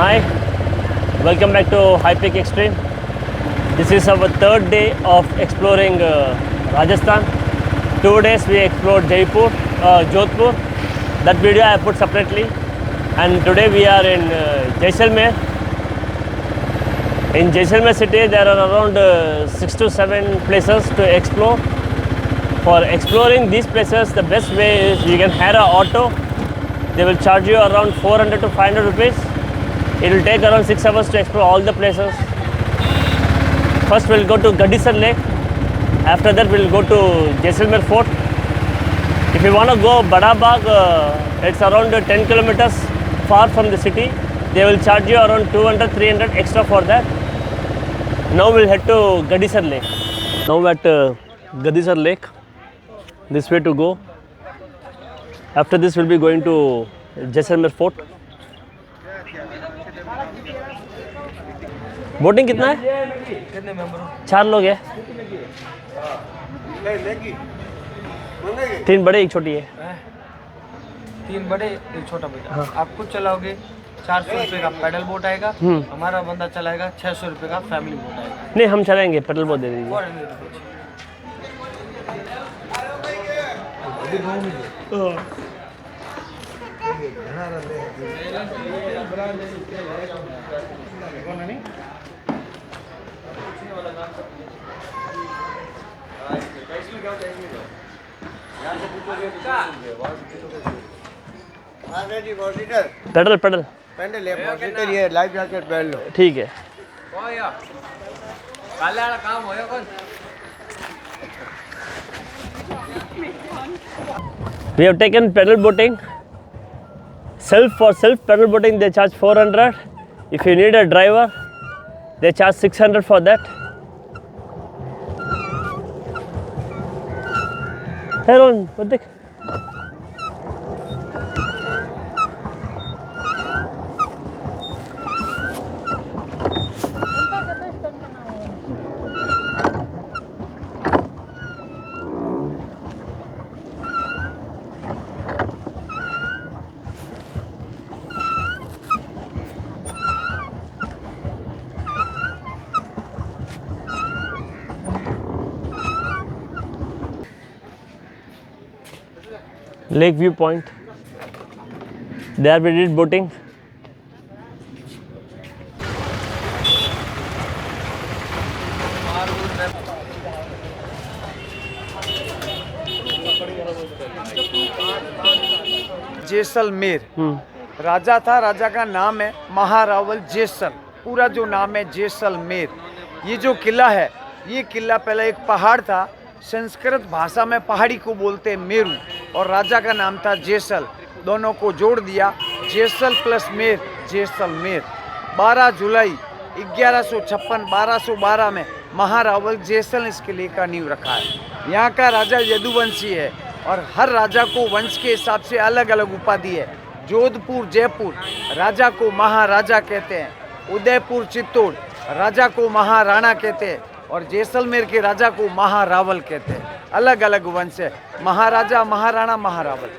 Hi, welcome back to High Peak Extreme. This is our third day of exploring Rajasthan. 2 days we explored Jaipur, Jodhpur. That video I put separately. And today we are in Jaisalmer. In Jaisalmer city there are around 6 to 7 places to explore. For exploring these places, the best way is you can hire an auto. They will charge you around 400 to 500 rupees. It will take around 6 hours to explore all the places. First we'll go to Gadisar Lake. After that we'll go to Jaisalmer Fort. If you want to go Badabag, it's around 10 kilometers far from the city. They will charge you around 200-300 extra for that. Now we'll head to Gadisar Lake. Now at Gadisar Lake, this way to go. After this we'll be going to Jaisalmer Fort. Boating कितना है? कितने member हो? 4 लोग हैं। 3 बड़े 1 छोटी है। 3 बड़े 1 छोटा बेटा। हाँ। आप खुद चलाओगे 400 रुपये का पैडल बोट आएगा। हमारा बंदा चलाएगा 600 रुपये का फैमिली बोट आएगा। नहीं हम चलाएंगे, पैडल बोट दे दीजिए। पैडल पैडल पैडल ये लाइफ जैकेट पहन लो। ठीक है। काम होया कौन? We have taken pedal boating. For self pedal boating they charge 400. If you need a driver, they charge 600 for that. Hey Ron, what the? Lake View Point. There we did boating. Jaisalmer राजा था, राजा का नाम है महारावल जैसल। पूरा जो नाम है जैसलमेर। ये जो किला है, ये किला पहले एक पहाड़ था। संस्कृत भाषा में पहाड़ी को बोलते हैं मेरू, और राजा का नाम था जैसल। दोनों को जोड़ दिया, जैसल प्लस मेर, जैसलमेर। 12 जुलाई 1212 में महारावल जैसल इस किले का नींव रखा है। यहाँ का राजा यदुवंशी है, और हर राजा को वंश के हिसाब से अलग अलग उपाधि है। जोधपुर जयपुर राजा को महाराजा कहते हैं, उदयपुर चित्तौड़ राजा को महाराणा कहते हैं, और जैसलमेर के राजा को महारावल कहते हैं। अलग अलग वंश है, महाराजा महाराणा महारावल।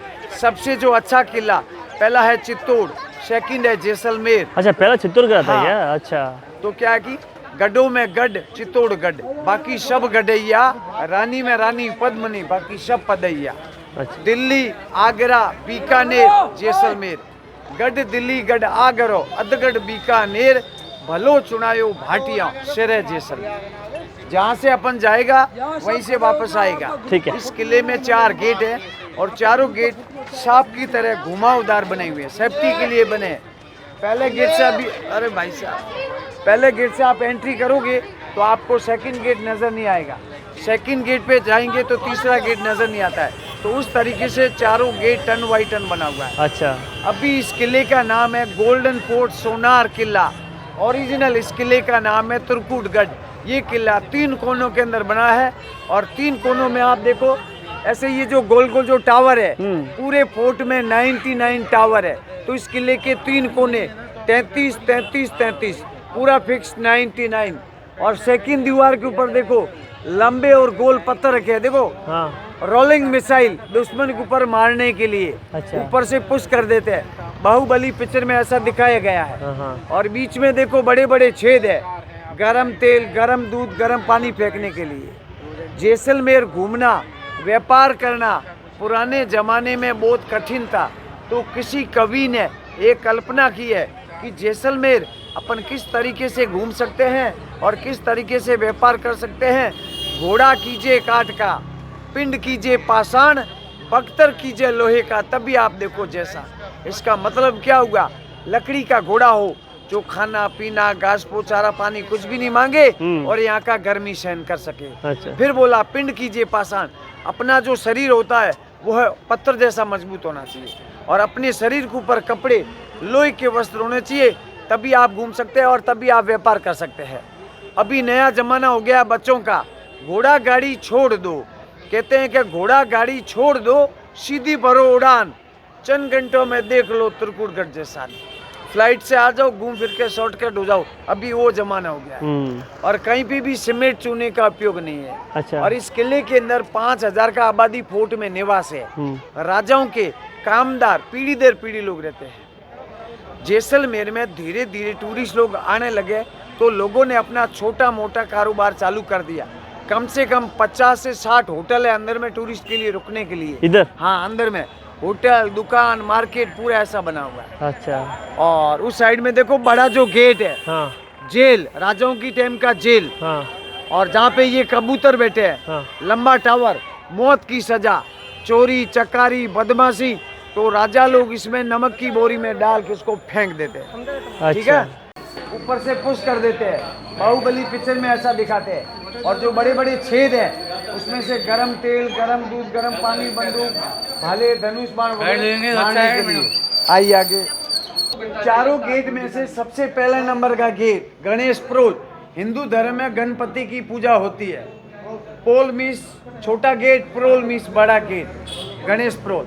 सबसे जो अच्छा किला पहला है चित्तौड़, सेकंड है जैसलमेर। अच्छा पहला चित्तौड़ का था क्या? हाँ। अच्छा तो क्या है कि गढ़ों में गढ़ चित्तौड़गढ़, बाकी सब गढ़ैया। रानी में रानी पद्मनी, बाकी सब पदैया। अच्छा। दिल्ली आगरा बीकानेर जैसलमेर। गढ़ दिल्ली गढ़ आगरो अधगढ़ बीकानेर, भलो चुनायो भाटिया शेरे जैसलमेर। जहाँ से अपन जाएगा वहीं से वापस आएगा। ठीक है। इस किले में 4 गेट है, और चारों गेट सांप की तरह घुमावदार बने हुए हैं, सेफ्टी के लिए बने हैं। पहले गेट से अभी, अरे भाई साहब, पहले गेट से आप एंट्री करोगे तो आपको सेकंड गेट नज़र नहीं आएगा। सेकंड गेट पे जाएंगे तो तीसरा गेट नज़र नहीं आता है। तो उस तरीके से चारों गेट टर्न बाई टर्न बना हुआ है। अच्छा। अभी इस किले का नाम है गोल्डन फोर्ट सोनार किला। ओरिजिनल इस किले का नाम है तुर्कुटगढ़। ये किला 3 कोनों के अंदर बना है, और 3 कोनों में आप देखो ऐसे ये जो गोल गोल जो टावर है, पूरे फोर्ट में 99 टावर है। तो इस किले के 3 कोने 33, 33, 33, पूरा फिक्स 99। और सेकंड दीवार के ऊपर देखो लंबे और गोल पत्थर रखे हैं, देखो। हाँ। रोलिंग मिसाइल दुश्मन के ऊपर मारने के लिए। अच्छा। ऊपर से पुश कर देते हैं। बाहुबली पिक्चर में ऐसा दिखाया गया है। हाँ हाँ और बीच में देखो बड़े बड़े छेद है, गरम तेल, गरम दूध, गरम पानी फेंकने के लिए। जैसलमेर घूमना, व्यापार करना पुराने जमाने में बहुत कठिन था, तो किसी कवि ने एक कल्पना की है कि जैसलमेर अपन किस तरीके से घूम सकते हैं और किस तरीके से व्यापार कर सकते हैं। घोड़ा कीजिए काठ का, पिंड कीजिए पाषाण, बख्तर कीजिए लोहे का, तभी आप देखो जैसा। इसका मतलब क्या हुआ, लकड़ी का घोड़ा हो जो खाना पीना, घास फूस, चारा पानी कुछ भी नहीं मांगे और यहाँ का गर्मी सहन कर सके। अच्छा। फिर बोला पिंड कीजिए पाषाण, अपना जो शरीर होता है वो है पत्थर जैसा मजबूत होना चाहिए और अपने शरीर के ऊपर कपड़े लोहे के वस्त्र होने चाहिए, तभी आप घूम सकते हैं और तभी आप व्यापार कर सकते हैं। अभी नया जमाना हो गया बच्चों का, घोड़ा गाड़ी छोड़ दो, कहते हैं कि घोड़ा गाड़ी छोड़ दो, सीधी भरो उड़ान, चंद घंटों में देख लो त्रिकुटगढ़ जैसा। फ्लाइट से आ जाओ, घूम फिर के शॉर्टकट हो जाओ, अभी वो जमाना हो गया है। और कहीं पे भी सीमेंट चूने का उपयोग नहीं है। अच्छा। और इस किले के अंदर 5000 का आबादी फोर्ट में निवास है। राजाओं के कामदार पीढ़ी दर पीढ़ी लोग रहते हैं। जैसलमेर में धीरे धीरे टूरिस्ट लोग आने लगे तो लोगों ने अपना छोटा मोटा कारोबार चालू कर दिया। कम से कम 50 से 60 होटल है अंदर में टूरिस्ट के लिए रुकने के लिए। इधर? हाँ, अंदर में होटल, दुकान, मार्केट पूरा ऐसा बना हुआ है। अच्छा। और उस साइड में देखो बड़ा जो गेट है, हाँ। जेल, राजाओं की टाइम का जेल। हाँ। और जहाँ पे ये कबूतर बैठे हैं, हाँ। लंबा टावर, मौत की सजा, चोरी चकारी बदमाशी, तो राजा लोग इसमें नमक की बोरी में डाल के उसको फेंक देते हैं। ठीक है, ऊपर से पुश कर देते हैं। बाहुबली पिक्चर में ऐसा दिखाते हैं। और जो बड़े बड़े छेद हैं उसमें से गरम तेल, गरम दूध, गरम पानी, बंदूक, भाले, धनुष बाण मारने के लिए। आइए आगे। चारों गेट में से सबसे पहले नंबर का गेट गणेश प्रोल। हिंदू धर्म में गणपति की पूजा होती है। पोल मीन्स छोटा गेट, प्रोल मीन्स बड़ा गेट, गणेश प्रोल।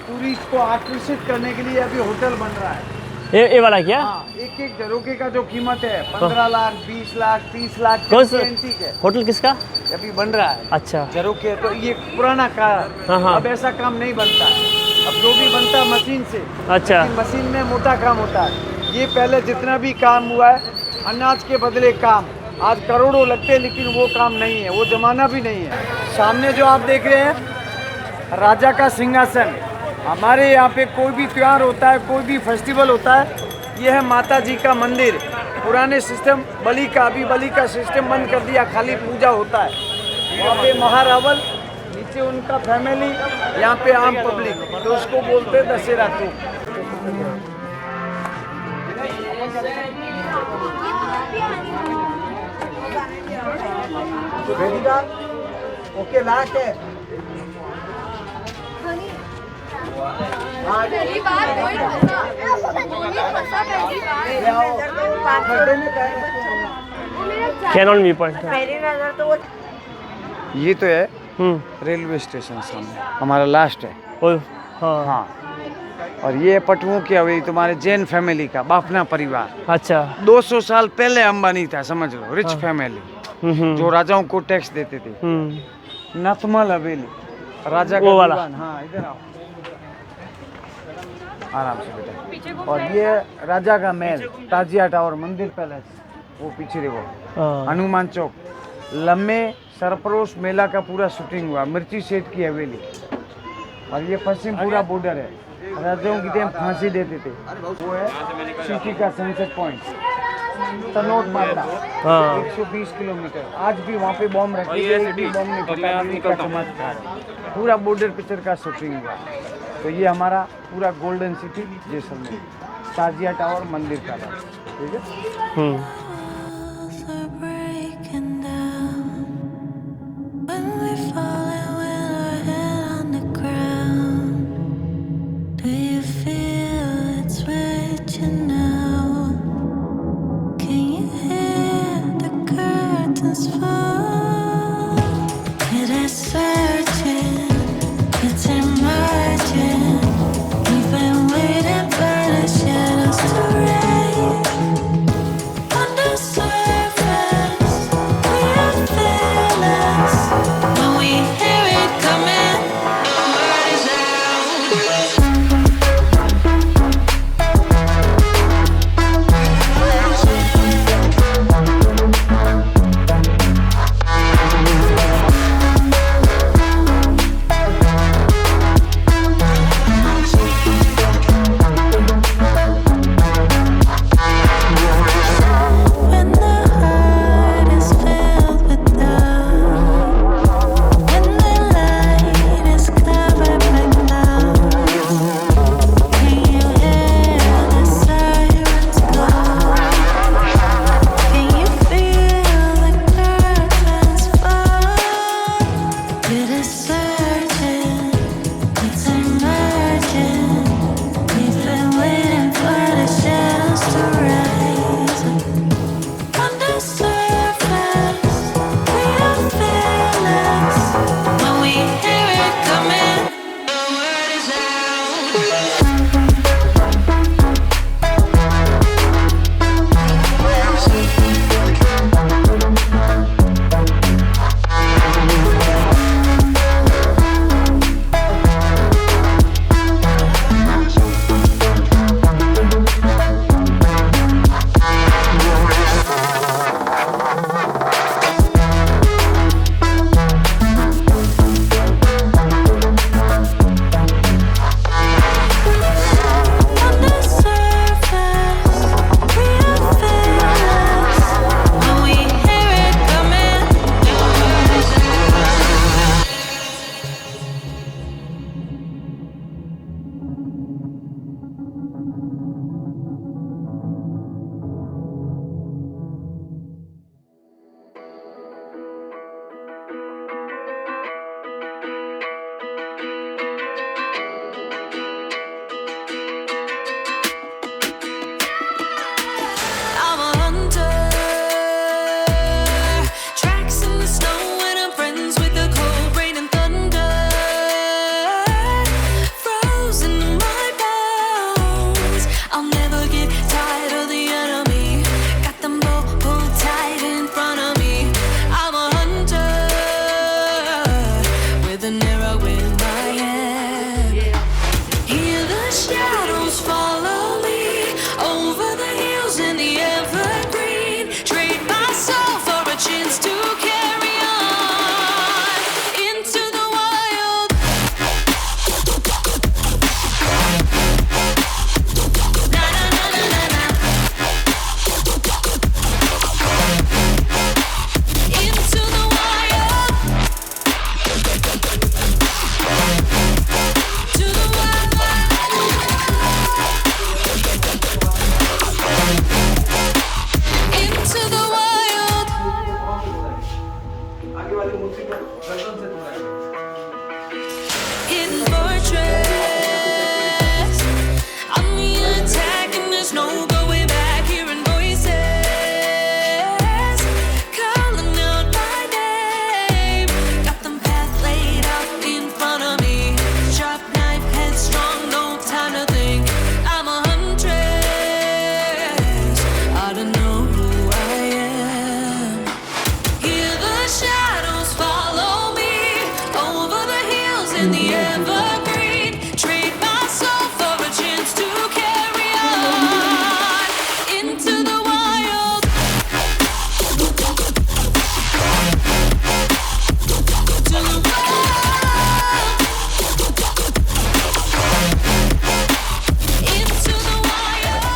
टूरिस्ट को आकर्षित करने के लिए अभी होटल बन रहा है। ये वाला क्या? हाँ, एक एक झरोखे का जो कीमत है 15 लाख, 20 लाख, 30 लाख। कौन सा है होटल किसका? अभी बन रहा है। अच्छा। झरोखे तो ये पुराना का, हाँ। अब ऐसा काम नहीं बनता। अब जो भी बनता है मशीन से। अच्छा। मशीन में मोटा काम होता है। ये पहले जितना भी काम हुआ है अनाज के बदले काम, आज करोड़ों लगते हैं, लेकिन वो काम नहीं है, वो जमाना भी नहीं है। सामने जो आप देख रहे हैं राजा का सिंहासन। हमारे यहाँ पे कोई भी त्योहार होता है, कोई भी फेस्टिवल होता है, यह है माता जी का मंदिर। पुराने सिस्टम बलि का, अभी बलि का सिस्टम बंद कर दिया, खाली पूजा होता है। वहाँ पे महारावल, नीचे उनका फैमिली, यहाँ पे आम पब्लिक, तो उसको बोलते हैं दशहरा। तो ओके लास्ट है। पहली बार कोई फंसा पहली बार। Cannon view point. पहली नजर तो वो ये तो है रेलवे स्टेशन सामने हमारा लास्ट है। हाँ। हाँ, और ये पटुओं की हवेली, तुम्हारे जैन फैमिली का बाफना परिवार। अच्छा। 200 साल पहले अंबानी था, समझ लो, रिच फैमिली जो राजाओं को टैक्स देते थे। नथमल हवेली, राजा का वाला। दीवान। हाँ, इधर आओ आराम से बेटा। और ये राजा का महल, ताजिया टावर, मंदिर पैलेस, वो पीछे देखो, हनुमान चौक, लम्बे सरपरोश मेला का पूरा शूटिंग हुआ, मिर्ची सेठ की हवेली। और ये पश्चिम पूरा बॉर्डर है, राजाओं की टाइम फांसी देते थे, वो है सिटी का सनसेट पॉइंट, तनोट मारना, 120 किलोमीटर। आज भी वहाँ पे बॉम्ब रखी गई, बॉम्ब नहीं फटा, दिल्ली का चमत्कार है। पूरा बॉर्डर पिक्चर का शूटिंग हुआ। तो ये हमारा पूरा गोल्डन सिटी जैसलमेर, ताजिया टावर, मंदिर का था। ठीक है।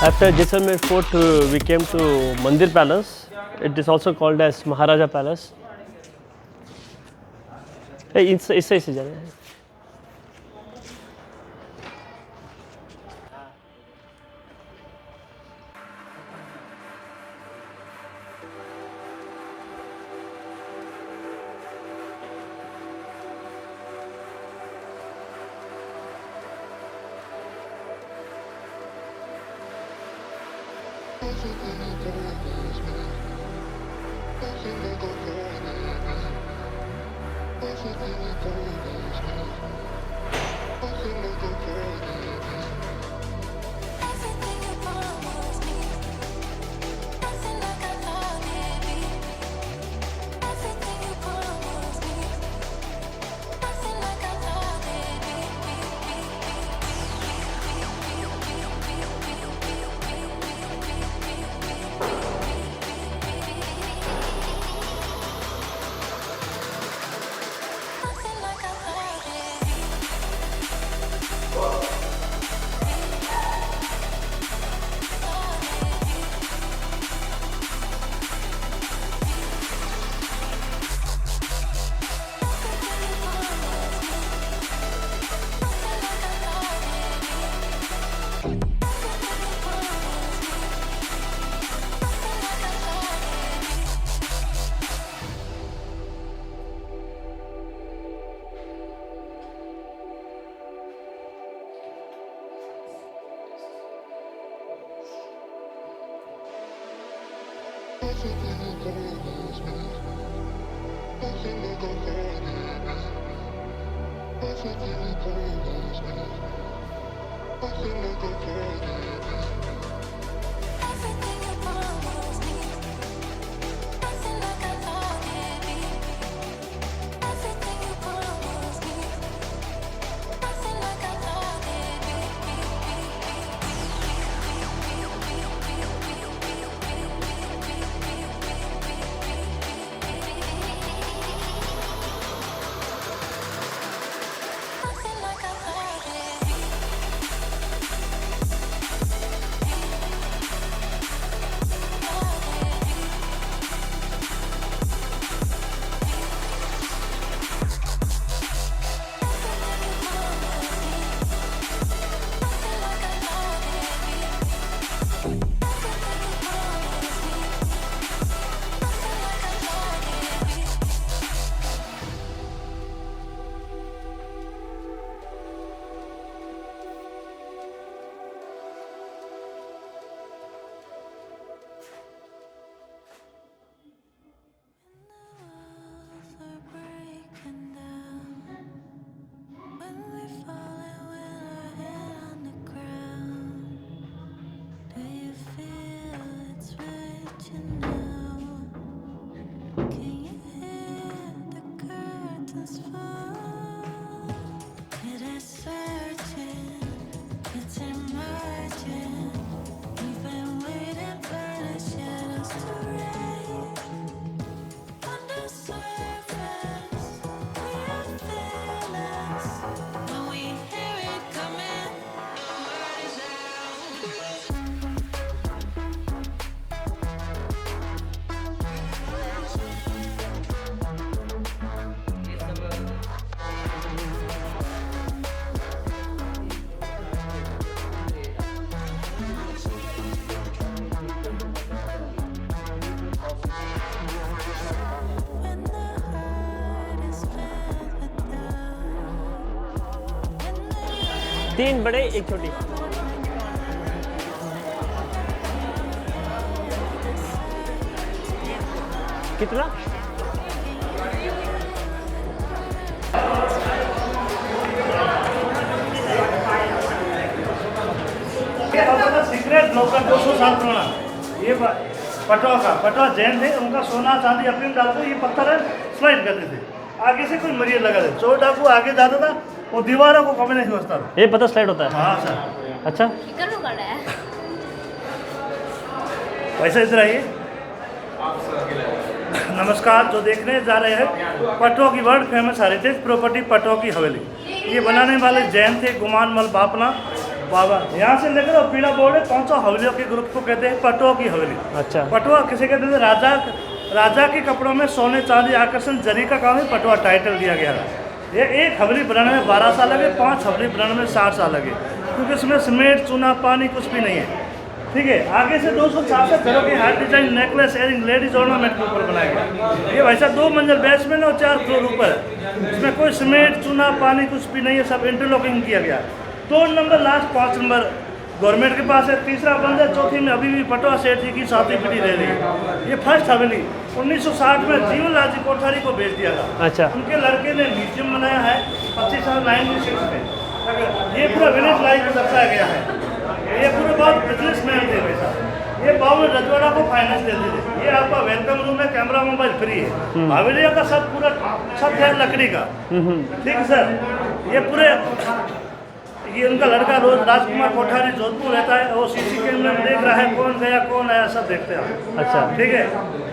After Jaisalmer Fort, we came to Mandir Palace. It is also called as Maharaja Palace. Hey, इससे जा रहे हैं. तीन बड़े एक छोटी. कितना? सीक्रेट लोकल 200 साल पुराना. ये पटवा जैन थे, उनका सोना चांदी अपने डालते ये पत्थर है स्लाइड करते थे. आगे से कोई मरीज लगा दे, चोर डाकू आगे जाता था, वो दीवारों को कभी नहीं समझता था. ये पत्थर स्लाइड होता है? हाँ सर. अच्छा, वैसे इधर आइए. नमस्कार. जो देखने जा रहे हैं पटवा की world famous heritage property Patwa की हवेली. ये बनाने वाले जैन थे गुमान मल बापना. बाबा यहाँ से लेकर और पीला बोर्ड है 500 हवेलियों के ग्रुप को कहते हैं पटुआ की हवेली। अच्छा। पटुआ किसे कहते थे? राजा के कपड़ों में सोने चांदी आकर्षण जरी का काम है, पटुआ टाइटल दिया गया है। ये एक हवेली बनाने में 12 साल लगे, 5 हवेली बनाने में 60 साल लगे, क्योंकि इसमें सीमेंट चूना पानी कुछ भी नहीं है। ठीक है, आगे से 266 घरों के heart design necklace earring ladies ornament के ऊपर बनाया गया। ये वैसा 2 मंजिल बेसमेंट और 4 फ्लोर ऊपर, इसमें कोई सीमेंट चूना पानी कुछ भी नहीं है, सब इंटरलॉकिंग किया गया। 2 नंबर लास्ट 5 नंबर गवर्नमेंट के पास है, तीसरा बंद है, चौथी में अभी भी पटवा सेठ जी की 7वीं पीढ़ी रह रही है। ये फर्स्ट हवेली 1960 में जीवन राजी कोठारी को बेच दिया था। अच्छा। उनके लड़के ने म्यूजियम बनाया है 25 साल 96 में। ये पूरा विलेज लाइफ दर्शाया गया है। ये पूरे बहुत बिजनेसमैन थे वैसा। ये बाबू रजवाड़ा को फाइनेंस देते थे। ये आपका वेलकम रूम है, कैमरा मोबाइल फ्री है। हवेलिया का सब पूरा छत है लकड़ी का। ठीक है सर, ये पूरे ये उनका लड़का रोज राजकुमार कोठारी जोधपुर रहता है, वो सीसी कैमरे में देख रहा है कौन गया कौन आया, सब देखते हैं। अच्छा। ठीक है,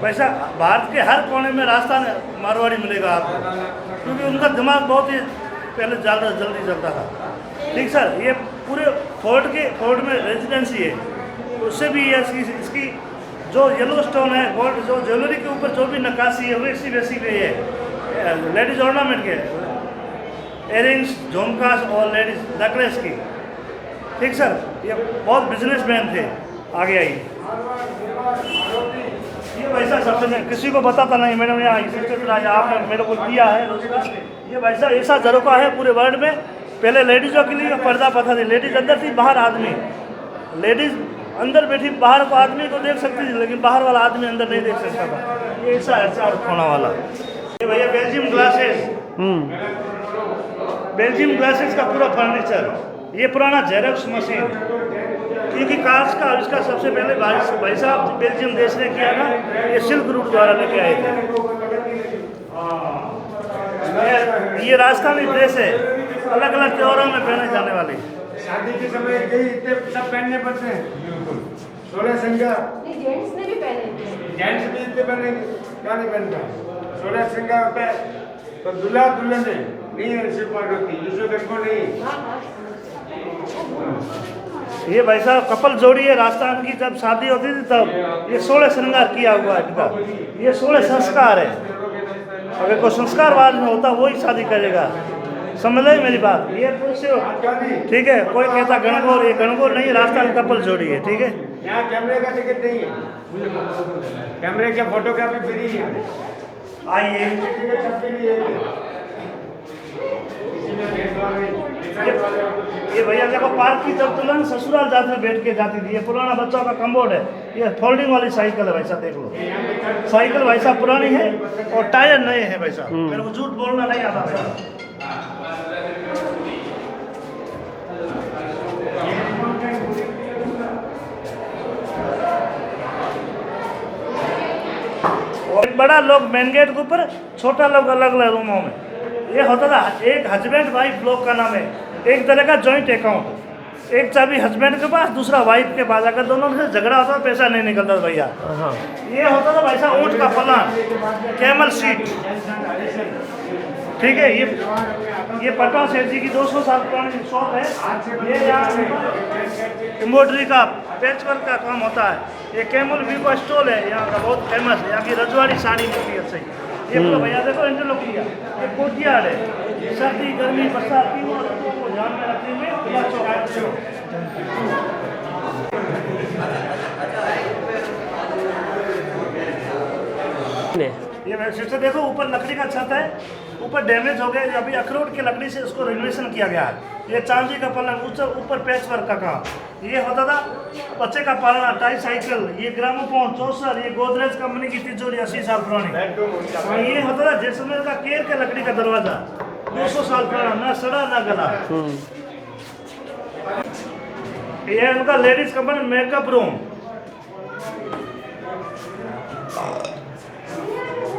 वैसा भारत के हर कोने में राजस्थान मारवाड़ी मिलेगा आपको, क्योंकि उनका दिमाग बहुत ही पहले जल्दी चलता था। ठीक सर, ये पूरे फोर्ट में रेजिडेंसी है, उससे भी ये इसकी जो येलो स्टोन है, गोल्ड जो ज्वेलरी के ऊपर जो भी नक्काशी है वैसी पे है लेडीज ऑर्नामेंट के एयरिंग्स झुमकास और लेडीज नेकलेस की। ठीक सर, ये बहुत बिजनेसमैन थे। आगे आइए। ये वैसा सबसे किसी को बताता नहीं, मैंने यहाँ आपने मेरे को दिया है रोजगार। ये वैसा ऐसा झरोखा है पूरे वर्ल्ड में। पहले लेडीज़ों के लिए पर्दा पता थी, लेडीज अंदर थी, बाहर आदमी। लेडीज अंदर बैठी, बाहर को आदमी को देख सकती थी, लेकिन बाहर वाला आदमी अंदर नहीं देख सकता था। ये ऐसा खोना वाला। ये भैया बेल्जियम ग्लासेस, बेल्जियम ग्लासेस का पूरा फर्नीचर। ये पुराना जेरोक्स मशीन, क्योंकि कांच का इसका सबसे पहले भाई साहब बेल्जियम देश ने किया था, ये सिल्क रूट द्वारा लेके आए थे। ये राजस्थानी ड्रेस है, अलग अलग त्योहारों में पहने जाने वाली। शादी के समय इतने सब पहनने पड़ते हैं, बिल्कुल 16 श्रृंगार। जेंट्स ने भी पहने, जेंट्स भी इतने पहने, क्या नहीं पहनता 16 श्रृंगार पे। तो दूल्हा दुल्हन नहीं है, शिव पार्वती यशोधन को नहीं। ये भाई साहब कपल जोड़ी है राजस्थान की, जब शादी होती थी तब ये 16 श्रृंगार किया हुआ है इनका। ये 16 संस्कार है, अगर कोई संस्कारवाद में होता वही शादी करेगा। समझ लो मेरी बात। ये ठीक है, कोई कहता गणगौर, ये गणगौर नहीं, राजस्थान कपल जोड़ी है। ठीक है, यहाँ कैमरे का टिकट नहीं है, कैमरे के फोटो का भी फ्री है। आइए। ये भैया देखो, पार्क की जब दुल्हन ससुराल जाते बैठ के जाती थी। ये पुराना बच्चों का कम्बोर्ड है, ये फोल्डिंग वाली साइकिल है वैसा, देख लो। साइकिल वैसा पुरानी है और टायर नए हैं वैसा। मेरे को झूठ बोलना नहीं आता था। और बड़ा लोग मेन गेट के ऊपर, छोटा लोग अलग अलग रूमों में। ये होता था एक हस्बैंड वाइफ लोग का नाम है, एक तरह का जॉइंट अकाउंट। एक चाबी हस्बैंड के पास, दूसरा वाइफ के पास। अगर दोनों में से झगड़ा होता तो पैसा नहीं निकलता था भैया। ये होता था वैसा ऊँट का पलान, कैमल सीट। ठीक है, ये पटवा सेठ जी की 200 साल पुरानी शॉप है। ये यहाँ एम्ब्रॉयडरी का पैचवर्क का काम होता है। ये कैमल व्यू का स्टॉल है, यहाँ का बहुत फेमस है। यहाँ की रजवाड़ी साड़ी मिलती है सही। ये पूरा भैया देखो इंटरलॉक किया। ये कोर्टयार्ड है, सर्दी गर्मी बरसात तीनों ऋतुओं को ध्यान में रखते हुए खुला चौक। ये सिस्टर देखो, ऊपर लकड़ी का छत है, ऊपर डैमेज हो गया, अभी अखरोट की लकड़ी से उसको रिनोवेशन किया गया है। ये चांदी का पलंग, ऊपर पैच वर्क का काम। ये होता था बच्चे का पालना, टाई साइकिल, ये ग्रामोफोन, चौसर, ये गोदरेज कंपनी की तिजोरी 80 साल पुरानी। ये होता था जैसलमेर का केर के लकड़ी का दरवाजा, 200 साल पुराना, ना सड़ा ना गला। ये उनका लेडीज कंपनी मेकअप रूम।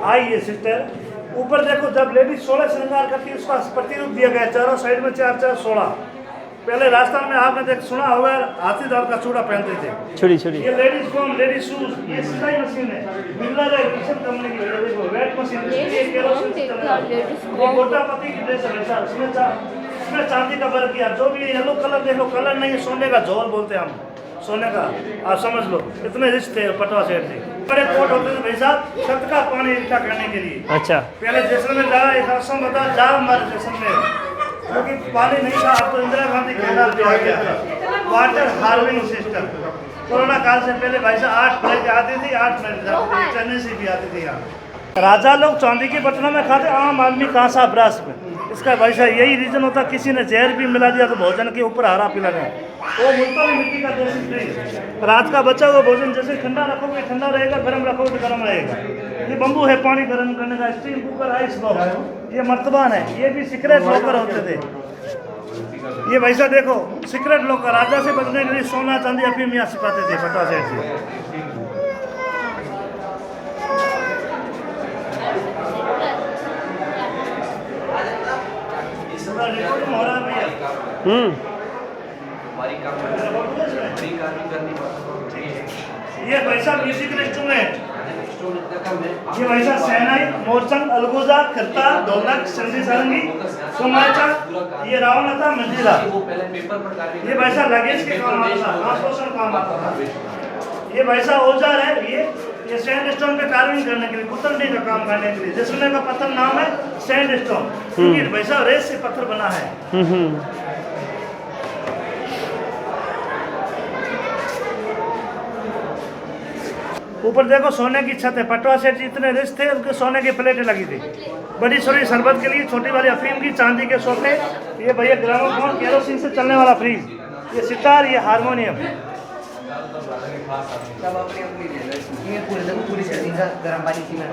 आइए सिस्टर, ऊपर देखो, जब लेडीज 16 श्रृंगार करती है उसका प्रतिरूप दिया गया है। चारों साइड में 4-4 16। पहले राजस्थान में आपने देख सुना होगा, हाथी दांत का चूड़ा पहनते थे। छोटी ये लेडीज फॉर्म, लेडीज शूज। ये सिलाई मशीन है, मिलर है, किशन कंपनी की। देखो वेट मशीन, ये गोटापति की ड्रेस है वैसा, उसमें इसमें चांदी का वर्क किया। जो भी येलो कलर देख लो, कलर नहीं है, सोने का झोल बोलते हैं हम, सोने का। आप समझ लो इतने रिच थे पटवा सेठ जी। बड़े पोट होते थे भाई साहब, छत का पानी इकट्ठा करने के लिए। अच्छा पहले जैसलमेर जा एक आश्रम बता जा हमारे जैसलमेर, क्योंकि पानी नहीं था। अब तो इंदिरा गांधी कैनाल पे आ गया था वाटर हार्वेस्टिंग सिस्टम। कोरोना काल से पहले भाई साहब 8 फ्लाइट आती थी, 8 फ्लाइट जाती थी, चेन्नई से भी आती थी यहाँ। राजा लोग चांदी के बर्तनों में खाते, आम आदमी कांसा ब्रश में। इसका भाई साहब यही रीजन होता, किसी ने जहर भी मिला दिया तो भोजन के ऊपर हरा पिला गया। वो मुल्तानी मिट्टी का देसी फ्रिज, रात का बचा हुआ भोजन जैसे ठंडा रखोगे ठंडा रहेगा, गर्म रखोगे तो गर्म रहेगा। ये बम्बू है पानी गर्म करने का, स्टील कुकर, आइस बॉक्स, ये मर्तबान है। ये भी सीक्रेट लॉकर होते थे। ये भाई साहब देखो सीक्रेट लॉकर, राजा से बचने के लिए सोना चांदी अफीम यहाँ सिखाते थे पटवा सेठ जी। रिकॉर्डिंग हो रहा है भैया। ये भाई साहब म्यूजिकल इंस्ट्रूमेंट, ये भाई साहब शहनाई, मोरचंग, अलगोजा, खिरता, ढोलक, संजी सारंगी, कमाचा, ये रावण था, मंजीरा। ये भाई साहब लगेज के काम आता था, ट्रांसपोर्टेशन काम आता था। ये भाई साहब औजार है, ये सैंड स्टोन पे कार्विंग करने के लिए, कुतरनी का काम करने के लिए। जैसलमेर का पत्थर नाम है सैंड स्टोन, क्योंकि भाई साहब रेत से पत्थर बना है। ऊपर देखो सोने की छत है। पटवा सेठ जी इतने रिच थे, उनके सोने की प्लेटें लगी थी। बड़ी छोटी शरबत के लिए, छोटी वाली अफीम की, चांदी के सोफे। ये भैया ग्रामोफोन, केरोसिन से चलने वाला फ्रिज, ये सितार, ये हारमोनियम। पूरी सर्दी का गर्म पानी कितना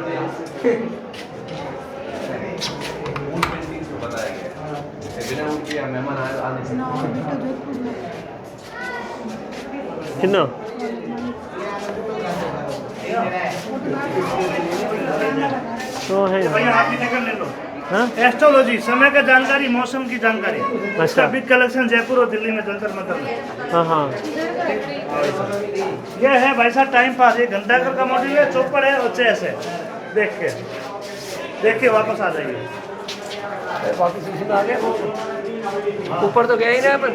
तो है भैया आप भी नकल ले लो। हाँ एस्ट्रोलॉजी, समय का जानकारी, मौसम की जानकारी। अच्छा। इसका बिग कलेक्शन जयपुर और दिल्ली में जंतर मंतर में। हाँ हाँ ये है भाई साहब टाइम पास। ये घंटाघर का मॉडल है, चौपड़ है और चेस है। देख के वापस आ जाइए। ऊपर तो गया ही ना अपन।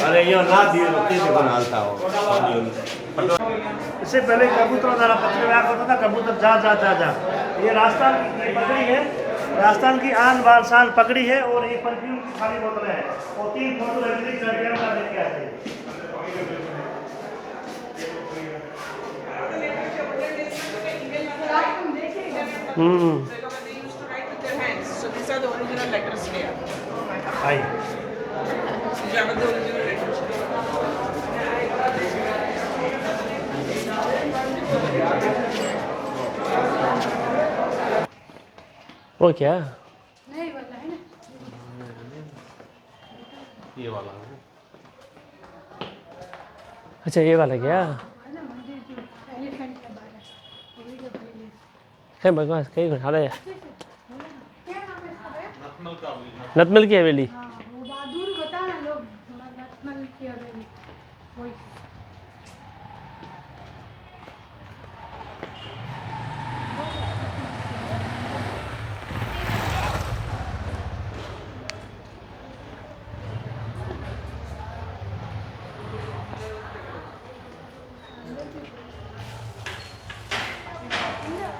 अरे ये ना दिए रोटी से बनाता हो। इससे पहले कबूतर द्वारा पत्र व्याग होता था, कबूतर जा जा जा जा। ये राजस्थान की पकड़ी है, राजस्थान की आन बान शान पकड़ी है। और ये परफ्यूम की खाली बोतल है और 3 फोटो रखी का लेके आते हैं। So these are the original letters here. I These are the original letters. वो क्या नहीं वाला है ना। ये वाला अच्छा ये वाला क्या है ना मंदिर जो एलिफेंट का बारह वही जो पहले है भगवान कहीं घुसा है। क्या नाम है इसका भैया? नतमल की हवेली। हाँ वो बहादुर बता ना लोग नतमल की हवेली वही।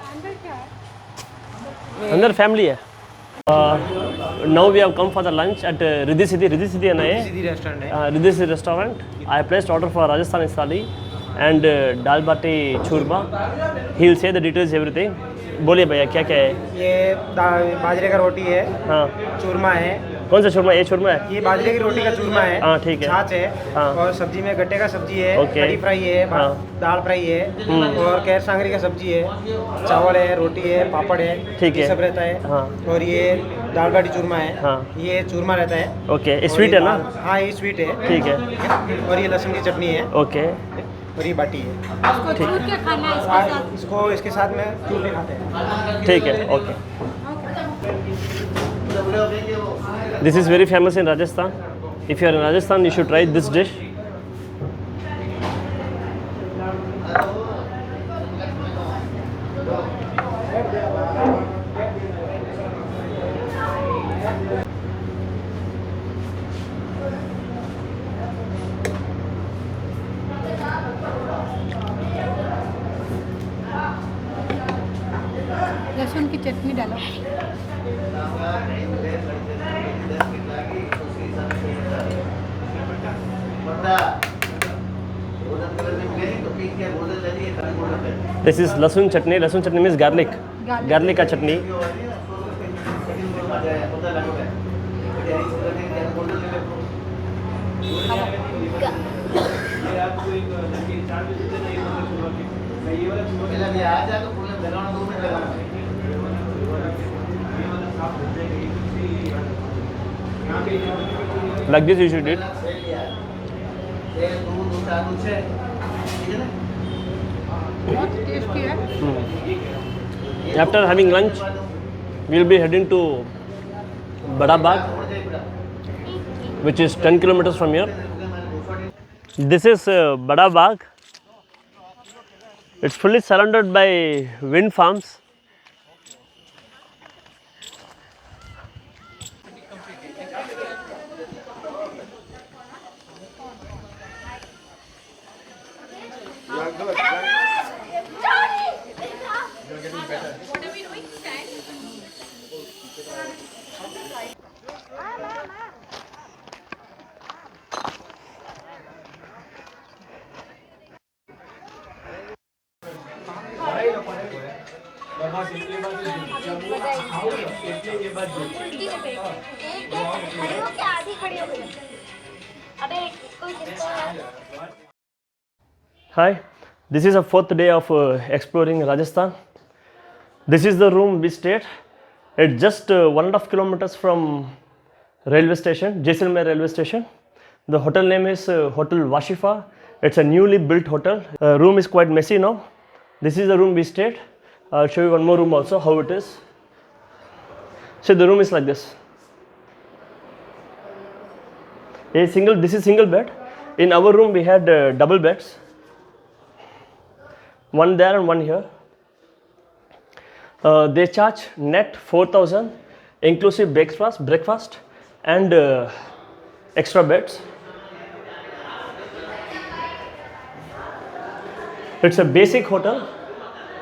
अंदर क्या है? अंदर फैमिली है। Now we have come for the lunch at Riddhi Siddhi है ना ये रेस्टोरेंट है। Riddhi Siddhi restaurant. I placed order for Rajasthani thali and dal baati churma. He will say the details everything. बोलिए भैया क्या क्या है। ये बाजरे का रोटी है, हाँ चूरमा है। कौन सा चूरमा? ये चूरमा है। ये बाजरे की रोटी का चूरमा है। हाँ ठीक है। छाछ है। हाँ। और सब्जी में गट्टे का सब्जी है, ओके। कड़ी फ्राई है, हाँ। दाल फ्राई है, और कैर सांगरी का सब्जी है, चावल है, रोटी है, पापड़ है। ठीक है। ये सब रहता है। हाँ। और ये दाल बाटी चूरमा है। हाँ। ये चूरमा रहता है। ओके और स्वीट ये है ना? दाल- हाँ ये स्वीट है। ठीक है। और ये लहसुन की चटनी है। ओके और ये बाटी है। इसको छूट के खाना है इसके साथ। इसको इसके साथ में चूर के खाते हैं। ठीक है okay. This is very famous in Rajasthan. If you are in Rajasthan, you should try this dish. चटनी डालो। This is lasun chutney. Lasun chutney means garlic. Garlic का चटनी. Like this you should eat. बहुत tasty है। After having lunch, we will be heading to Bada Bagh, which is 10 kilometers from here. This is Bada Bagh. It's fully surrounded by wind farms. Hi, this is a fourth day of exploring Rajasthan. This is the room we stayed. It's just 1.5 kilometers from railway station, Jaisalmer railway station. The hotel name is Hotel Washifa. It's a newly built hotel. Room is quite messy now. This is the room we stayed. I'll show you one more room also, how it is. So the room is like this. This is single bed. In our room we had double beds. One there and one here. They charge net 4,000 inclusive breakfast and extra beds. It's a basic hotel.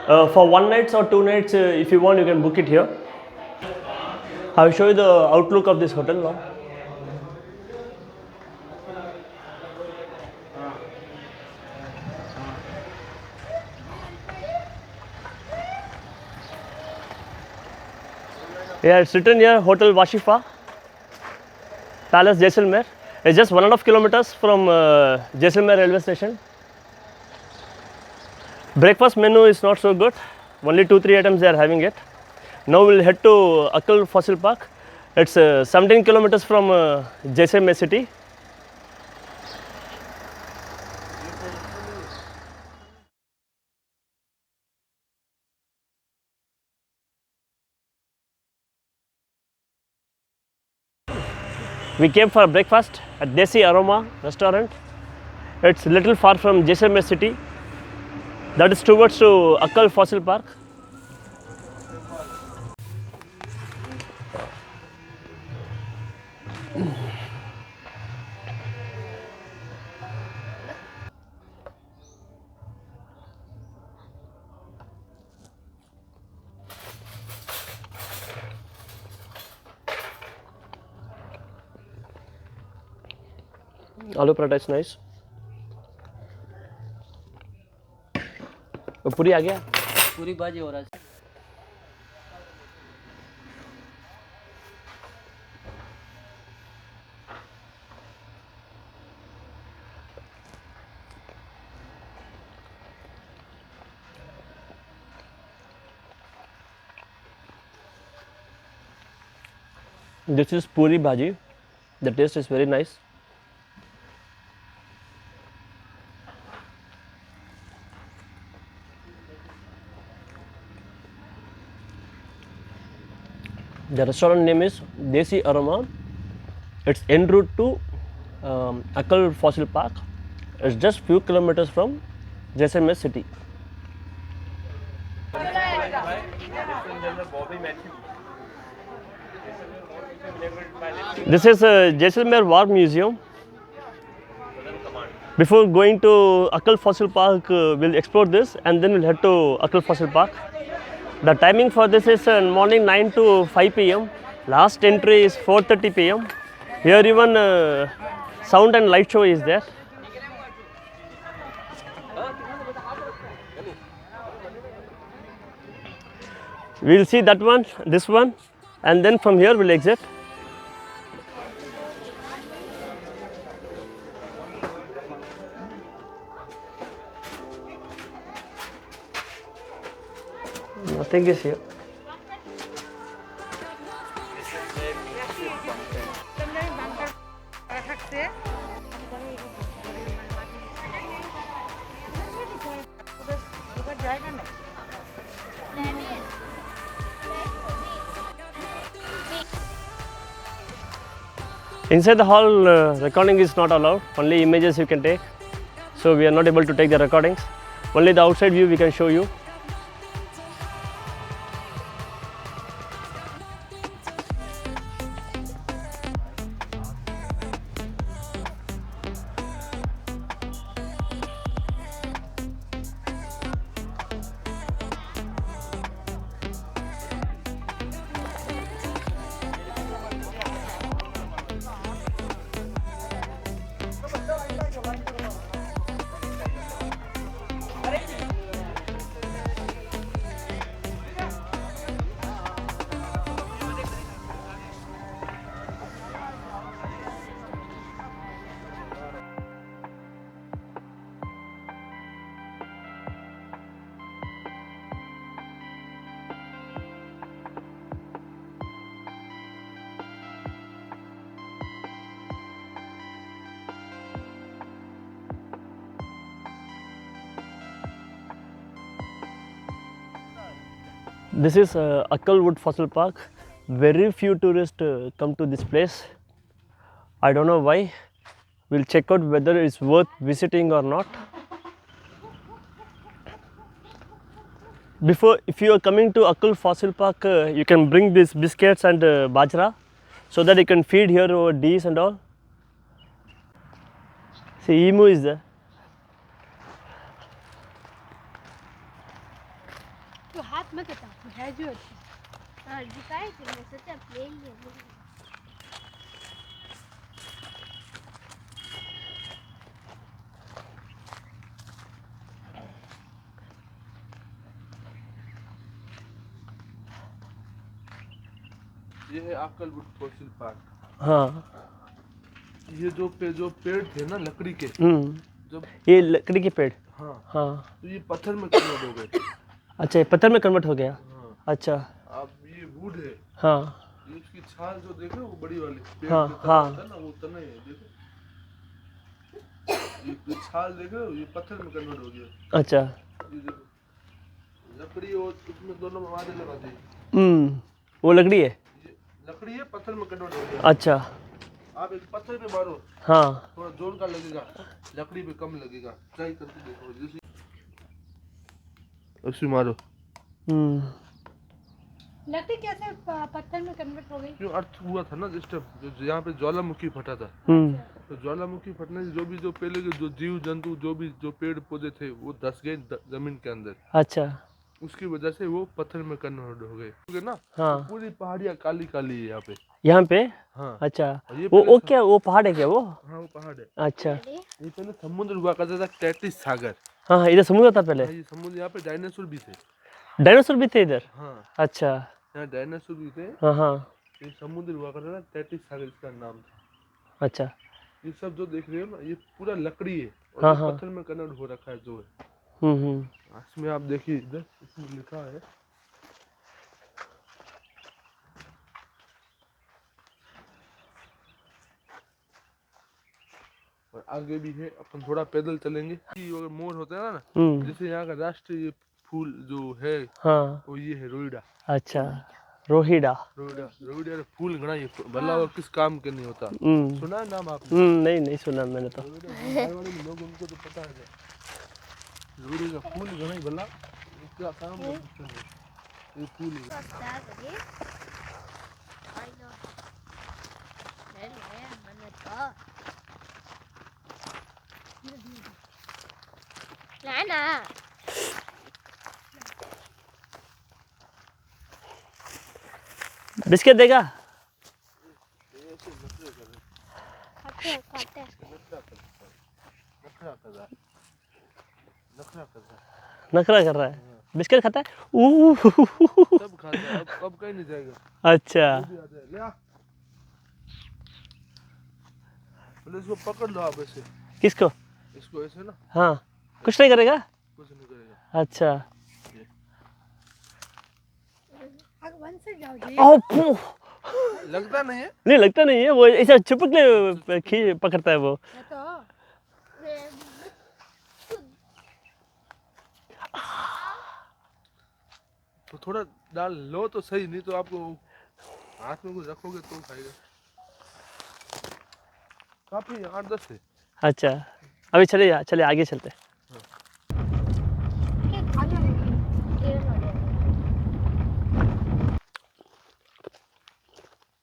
For 1 night or 2 nights, if you want, you can book it here. I'll show you the outlook of this hotel now. Yeah, it's written here Hotel Washifa, Palace Jaisalmer. It's just 1.5 kilometers from Jaisalmer railway station. Breakfast menu is not so good. Only 2-3 items they are having it. Now we'll head to Akal Fossil Park. It's 17 kilometers from Jaisalmer city. We came for breakfast at Desi Aroma restaurant. It's little far from Jaisalmer city. That is towards to Akal Fossil Park. Aloo paratha is nice. पूरी आ गया? पूरी भाजी हो रहा है. This is puri bhaji. The taste is very nice. The restaurant name is Desi Aroma. It's en route to Akal Fossil Park. It's just few kilometers from Jaisalmer city. This is Jaisalmer War Museum. Before going to Akal Fossil Park, we'll explore this and then we'll head to Akal Fossil Park. The timing for this is morning 9 to 5 p.m. Last entry is 4:30 p.m. Here even sound and light show is there. We'll see that one, this one, and then from here we'll exit. Nothing is here. Inside the hall, recording is not allowed. Only images you can take. So we are not able to take the recordings. Only the outside view we can show you. This is Akkalwood Fossil Park. Very few tourists come to this place. I don't know why. We'll check out whether it's worth visiting or not. Before, if you are coming to Akkal Fossil Park, you can bring these biscuits and bajra so that you can feed here over deers and all. See, emu is there. तो हाथ मत हटा, है जो हाँ दिखाई कि मैं सोचा प्लेन ही है। ये है अक्कलवुड फॉसिल पार्क। हाँ, ये जो पेड़ थे ना लकड़ी के, जब ये लकड़ी के पेड़। हाँ हाँ, तो ये पत्थर में कन्वर्ट हो गए। अच्छा, ये पत्थर में कन्वर्ट हो गया। हाँ। अच्छा, अब ये वुड है। हाँ ये उसकी छाल जो देख रहे हो वो बड़ी वाली पेड़ हाँ, के तना हाँ। होता है ना, वो तना है देखो। ये छाल देख रहे हो, ये पत्थर में कन्वर्ट हो गया। अच्छा, ये देखो लकड़ी और उसमें दोनों में आवाजें लगाते हैं। वो लकड़ी है। ये लकड़ी है, पत्थर में कन्वर्ट हो गया। अच्छा, आप एक पत्थर पे मारो, हाँ थोड़ा जोर का लगेगा, लकड़ी पे कम लगेगा। ट्राई करके देखो, जैसे उसमें मारो। लकड़ी कैसे पत्थर में कन्वर्ट हो गई? क्यों अर्थ हुआ था ना जिस टाइम जो यहाँ पे ज्वालामुखी फटा था, तो ज्वालामुखी फटने से जो पहले के जो जीव जंतु जो पेड़ पौधे थे वो धस गए जमीन के अंदर। अच्छा, उसकी वजह से वो पत्थर में कन्वर्ट हो गए ना। हाँ। तो पूरी पहाड़ियाँ काली काली है यहाँ पे। यहाँ पे। हाँ। अच्छा, और ये वो पहले क्या, वो पहाड़ है क्या वो? हाँ वो पहाड़ है। अच्छा, ये पहले समुद्र हुआ करता था, टैटिस सागर। हाँ, इधर समुद्र था पहले। हाँ, ये समुद्र, यहाँ पे डायनासोर भी थे। डायनासोर भी थे इधर? हाँ, अच्छा, यहाँ डायनासोर भी थे। हाँ हाँ, ये समुद्र हुआ करता था, टैटिस सागर इसका नाम था। अच्छा, ये सब जो देख रहे हो ना, ये पूरा लकड़ी है और हाँ, ये हाँ। पत्थर में कन्वर्ट हो रखा है जो है। हम्म। इसमें आप देखिए, इधर इसमें लिखा है और आगे भी है। अपन थोड़ा पैदल चलेंगे। अगर मोर होता है ना, जैसे यहाँ का राष्ट्रीय फूल जो है, हाँ, वो ये है रोइडा। अच्छा, रोहिड़ा। रोइडा फूल घना ये भला और किस काम के नहीं होता। सुना है नाम आपने? नहीं सुना मैंने तो। लोग उनको तो पता है, रोइडा का फूल घना ही भला इसका काम है। ये फूल बिस्किट देगा? खाते हैं, खाते हैं। नखरा कर रहा है, बिस्किट खाता है। सब खाता है, अब कहीं नहीं जाएगा। अच्छा, ले आ। बोले इसको पकड़ लो आप ऐसे, किसको? इसको ऐसे ना, हाँ, कुछ नहीं करेगा। कुछ नहीं करेगा। अच्छा, वन से जाओ जी। ओ पू, लगता नहीं है। नहीं लगता नहीं है, वो ऐसा चिपक ले पकड़ता है वो। मैं तो तो थोड़ा डाल लो तो सही, नहीं तो आपको हाथ में कुछ रखोगे तो खाएगा। काफी 8-10 है। अच्छा, अभी चलिए चलिए आगे चलते हैं। खाना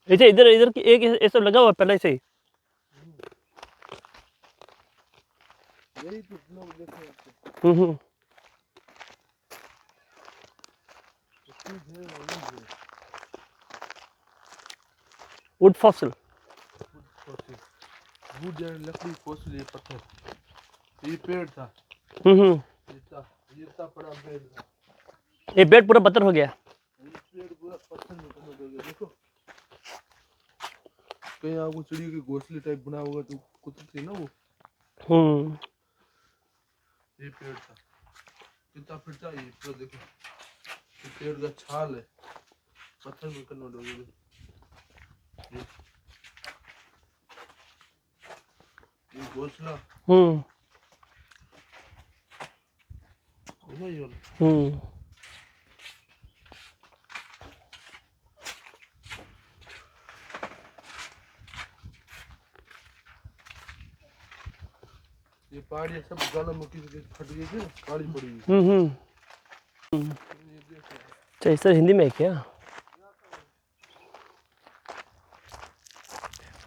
ऐसे इधर इधर की एक ऐसा लगा हुआ है पहले से ही। यही तो लोग देखे आपको। हम्म, वुड फॉसिल। वुड यानी लकड़ी, फॉसिल ये पत्थर। ये पेड़ था, हम्म, ये था बड़ा पेड़ था। ये बेड पूरा पत्थर हो गया। ये पेड़ पूरा पत्थर में कन्वर्ट हो गया। देखो कहीं आपको चिड़िया के घोंसले टाइप बना होगा तो कुतरती ना वो। ये पेड़ था, कितना फिरता ये पूरा। देखो ये पेड़ का छाल है, पत्थर में कन्वर्ट हो गया। ये घोंसला है ना ये वाला। ये पहाड़ी सब ज्वालामुखी से फट गई थी, काली पड़ी हुई। अच्छा, इस तरह हिंदी में है क्या?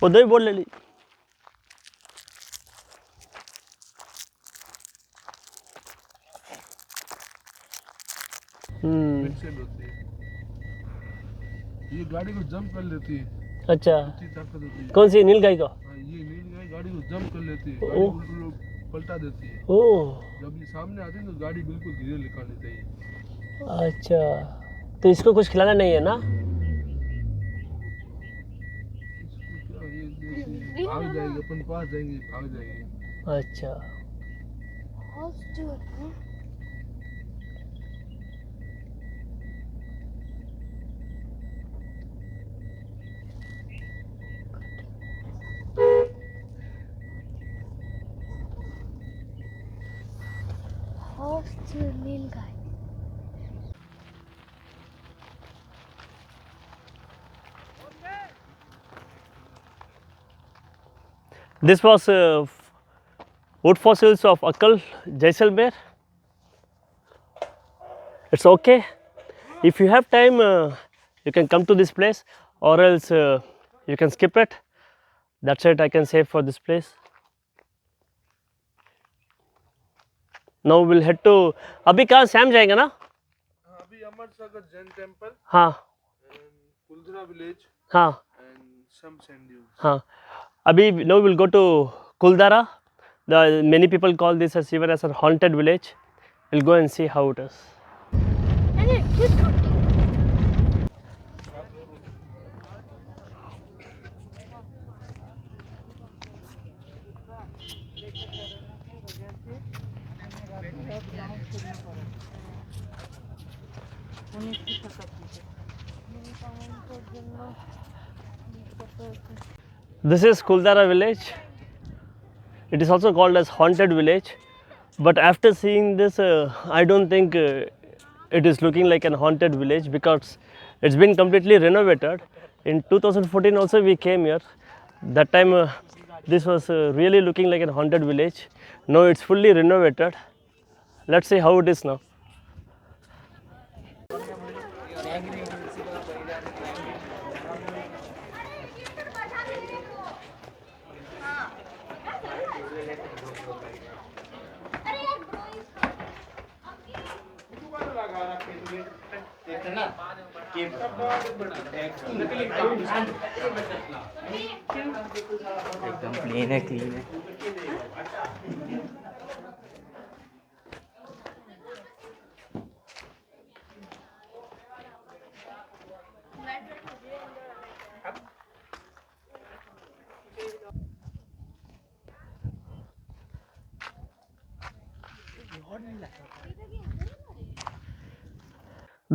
उधर भी बोल ले ली। एक्सेंट होती है। ये गाड़ी को जंप कर लेती है, अच्छा, इतनी ताकत होती है। कौन सी नीलगाय को? हाँ, ये नीलगाय गाड़ी को जंप कर लेती है, ओ। गाड़ी बिल्कुल पलटा देती है। ओह, जब ये सामने आती है तो गाड़ी बिल्कुल धीरे निकालनी चाहिए। अच्छा, तो इसको कुछ खिलाना नहीं है ना? इसको क्या ये भाग जाएगी, अपन पास जाएंगे भाग जाएगी। अच्छा, नीलगाय। this was wood fossils of Akal, Jaisalmer. It's okay. If you have time, you can come to this place, or else you can skip it. That's it I can say for this place. Now we'll head to, अभी कहाँ Sam जाएगा ना? अभी Amar Sagar Jain temple, हाँ Kuldhara village हाँ and some sand dunes. हाँ, अभी now we'll go to Kuldara. The many people call this as even as a haunted village. We'll go and see how it is. This is Kuldara village. It is also called as haunted village, but after seeing this I don't think it is looking like an haunted village, because it's been completely renovated. In 2014 also we came here. That time this was really looking like a haunted village. Now it's fully renovated. Let's see how it is now. एकदम clean है, clean है।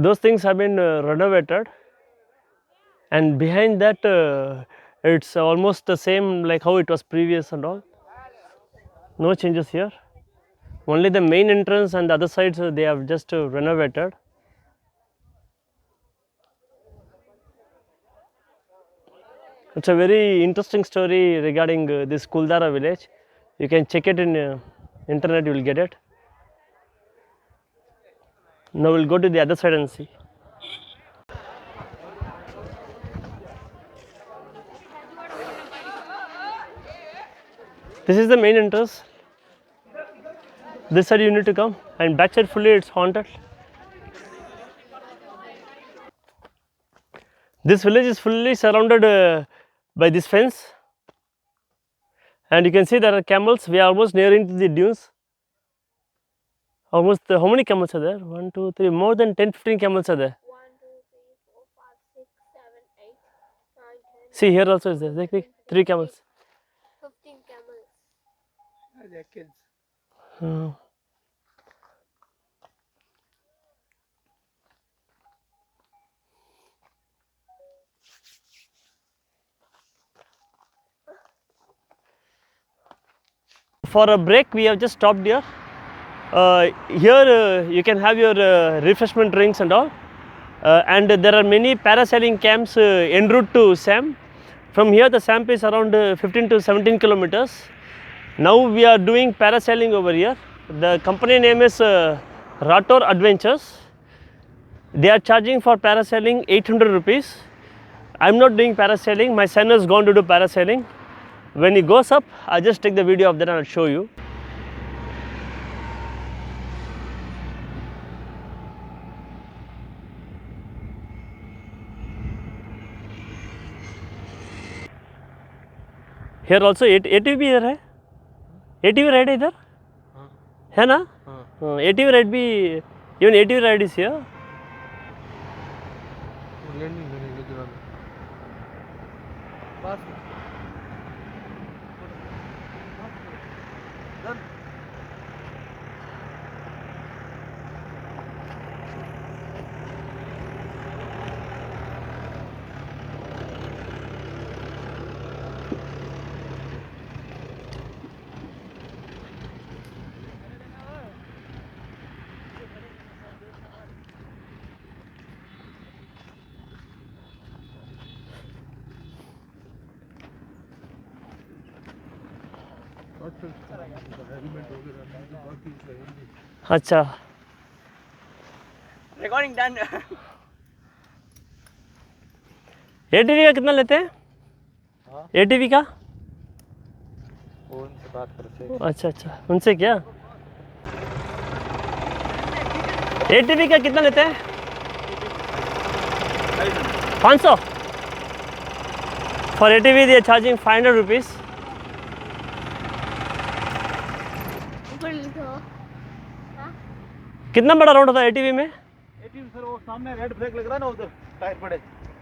Those things have been renovated, and behind that it's almost the same like how it was previous and all. No changes here. Only the main entrance and the other sides they have just renovated. It's a very interesting story regarding this Kuldara village. You can check it in internet, you will get it. Now we'll go to the other side and see. This is the main entrance. This side you need to come, and back side fully it's haunted. This village is fully surrounded by this fence, and you can see there are camels. We are almost nearing to the dunes. Almost how many camels are there? 1, 2, 3, more than 10-15 camels are there. 1, 2, 3, 4, 5, 6, 7, 8, 9, 10. See, here also is there. Like 3 camels. 15 camels. They're kids. For a break, we have just stopped here. Here you can have your refreshment drinks and all. And there are many parasailing camps en route to Sam. From here, the Sam is around 15 to 17 kilometers. Now we are doing parasailing over here. The company name is Rator Adventures. They are charging for parasailing 800 rupees. I am not doing parasailing. My son has gone to do parasailing. When he goes up, I'll just take the video of that and I'll show you. Here also ATV भी इधर है, ATV ride इधर है ना? ATV ride भी, even ATV ride is here. Landing करने के दौरान अच्छा, Recording done. ATV का कितना लेते हैं? ATV का? उनसे बात करते हैं। अच्छा अच्छा, उनसे क्या? ATV का कितना लेते हैं? 500. For ATV they are charging 500 rupees. कितना बड़ा राउंड होता है ATV में? ATV सर वो सामने रेड फ्लैग लग रहा है ना उधर टायर पड़े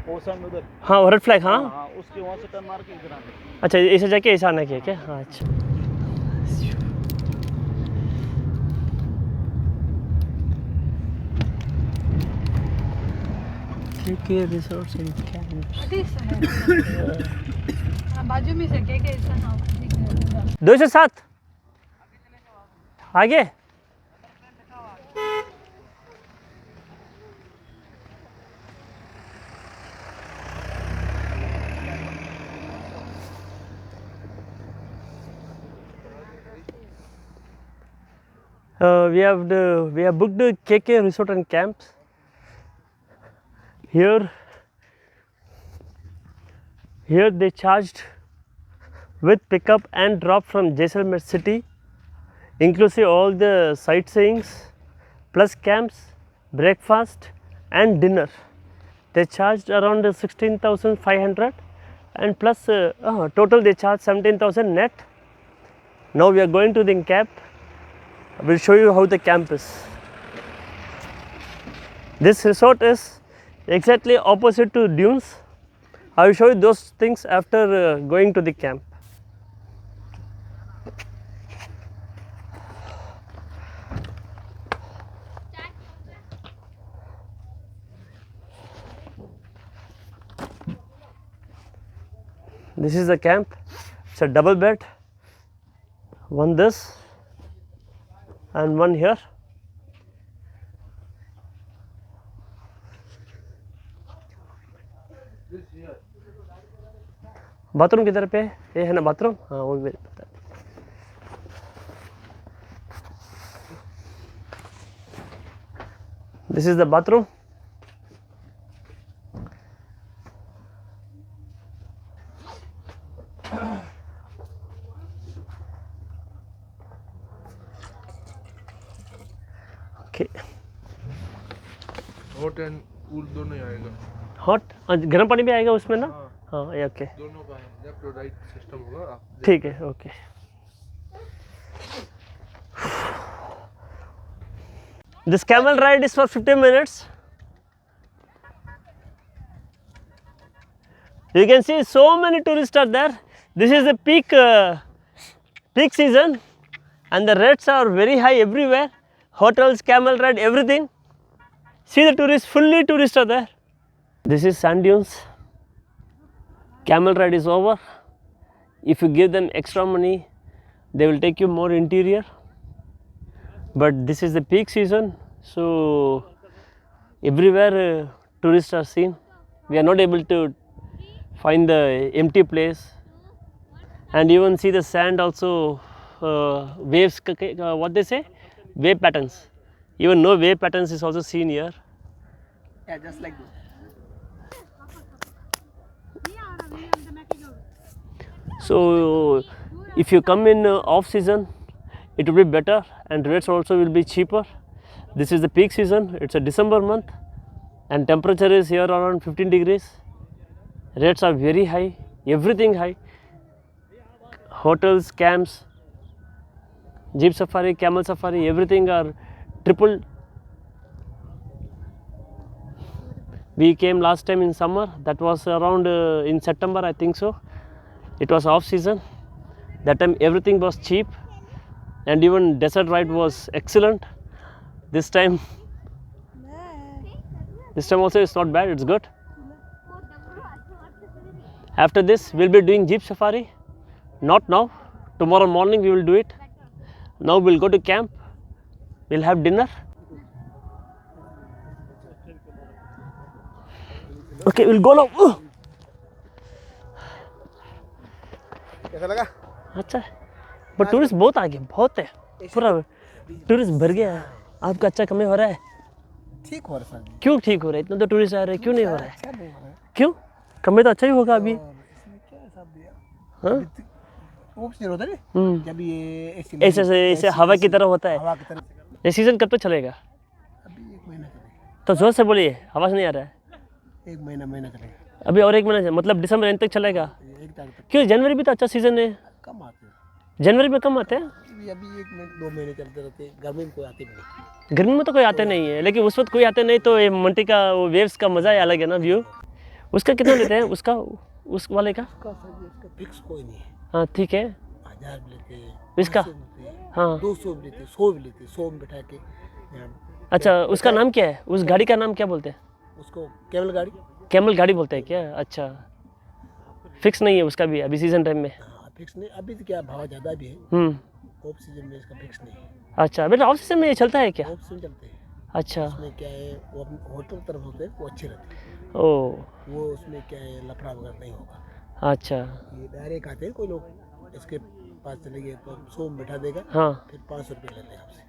वो सामने उधर हाँ रेड फ्लैग हाँ हाँ उसके वहाँ से टर्न मार के इधर आना अच्छा ऐसे जाके ऐसा आना किया क्या हाँ अच्छा रिसोर्ट्स इन बाजू में से क्या ऐसा नाम 207 आगे we have booked KK Resort and Camps. Here they charged with pickup and drop from Jaisalmer city, inclusive all the sightseeings, plus camps, breakfast and dinner. They charged around 16,500 and plus total they charged 17,000 net. Now we are going to the camp. I will show you how the camp is. This resort is exactly opposite to dunes. I will show you those things after going to the camp. This is the camp. It's a double bed, one this and one here. Bathroom किधर पे ये है ना bathroom हाँ वो भी बता this is the bathroom okay hot and cool दोनों ही आएगा हॉट गर्म पानी भी आएगा उसमें ना हाँ ये ओके दोनों का लेफ्ट और राइट सिस्टम होगा ठीक है okay This camel ride is for 15 minutes. You can see so many tourists are there. This is the peak season and the rates are very high everywhere. Hotels, camel ride, everything. See the tourists, fully tourists are there. This is sand dunes. Camel ride is over. If you give them extra money, they will take you more interior. But this is the peak season, so everywhere tourists are seen. We are not able to find the empty place, and even see the sand also waves. What they say, wave patterns. Even no wave patterns is also seen here. Yeah, just like this. So if you come in off season, it will be better and rates also will be cheaper. This is the peak season, it's a December month and temperature is here around 15 degrees. Rates are very high, everything high. Hotels, camps, jeep safari, camel safari, everything are tripled. We came last time in summer, that was around in September I think so. It was off season, that time everything was cheap. And even desert ride was excellent. This time also it's not bad, it's good. After this we'll be doing jeep safari. Not now, tomorrow morning we will do it. Now we'll go to camp, we'll have dinner. Okay, we'll go now. कैसा लगा? अच्छा है, but tourist बहुत आ गए, बहुत है, पूरा tourist भर गया है। आपका अच्छा कमी हो रहा है? ठीक हो रहा है। क्यों ठीक हो रहा है? इतना तो टूरिस्ट आ रहे हैं, क्यों नहीं हो रहा है? क्यों? कमी तो अच्छा ही होगा अभी। हाँ? होता है जब ये ऐसे हवा की तरह होता है। ये सीजन कब तक चलेगा? अभी 1 महीना चलेगा। तो जोर से बोलिए, आवाज़ नहीं आ रहा है। 1 महीना चलेगा। अभी और 1 महीना, मतलब दिसंबर एंड तक चलेगा। क्यों? जनवरी भी तो अच्छा सीजन है। कम आते हैं, जनवरी में कम आते हैं। अभी 1-2 महीने चलते रहते हैं। गर्मी में कोई आते नहीं। गर्मी में तो कोई आते नहीं है, लेकिन उस वक्त कोई आते नहीं तो ये मंटी का वो वेव्स का मज़ा ही अलग है ना, व्यू। उसका कितना लेते हैं? उसका उस वाले का फिक्स कोई नहीं है। हाँ ठीक है, 1000 भी लेते हैं, इसका हाँ 200 भी लेते हैं, 100 भी लेते हैं, 100 में बैठा के। अच्छा, उसका नाम क्या है? उस गाड़ी का नाम क्या बोलते हैं? उसको केवल गाड़ी, कैमल गाड़ी बोलते हैं क्या? अच्छा, फिक्स नहीं है उसका भी अभी सीजन टाइम में? हाँ फिक्स नहीं, अभी तो क्या भाव ज़्यादा भी है। ऑफ सीजन में इसका फिक्स नहीं है। अच्छा बेटा, ऑफ सीजन में ये चलता है क्या? ऑफ सीजन चलते हैं। अच्छा, उसमें क्या है, वो होटल तरफ होते हैं, वो अच्छे रहते हैं। ओ वो उसमें क्या है, लफड़ा वगैरह नहीं होगा। अच्छा, ये डायरेक्ट आते हैं, कोई लोग इसके पास चले गए तो 100 में बैठा देगा, हाँ फिर 500 रुपये ले लेगा आपसे।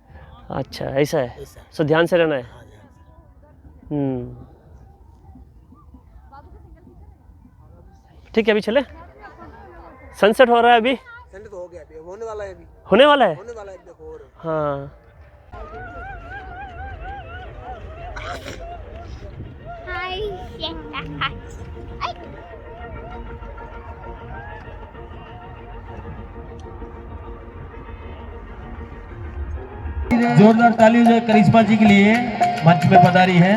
अच्छा ऐसा है, ऐसा है। सो ध्यान से रहना है। हाँ जी, ठीक है, अभी चले। सनसेट हो रहा है अभी, संडे तो हो गया, अभी होने वाला है, अभी होने वाला है। होने वाला है, देखो और हाँ हाँ जोरदार ताली जो करिश्मा जी के लिए मंच में पधारी है।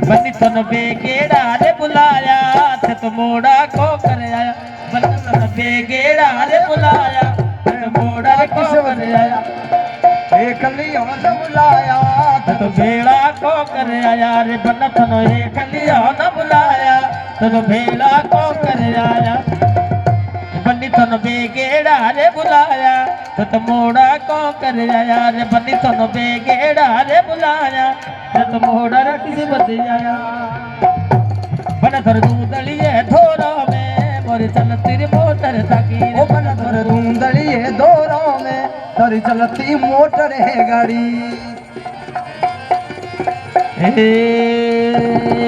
बन्नी तन बेगेड़ा रे बुलाया थे तो मोड़ा को कर आया। बन्नी तन बेगेड़ा रे बुलाया थे तो मोड़ा को कर आया। एक लिया न बुलाया थे तो बेड़ा को कर आया रे। बन्नी तन एक लिया न बुलाया थे तो बेड़ा को कर आया। बन्नी तन बेगेड़ा रे बुलाया तो मोड़ा को कर आया रे। बन्नी तन बेगेड़ा रे बुलाया तो मोड़ा किसी बद आया। बन धर दूंदलिए धोरो में मोरी चलती मोटर ताकी। ओ बन धर दूंदलिए धोरो में मोरी चलती मोटर है गाड़ी।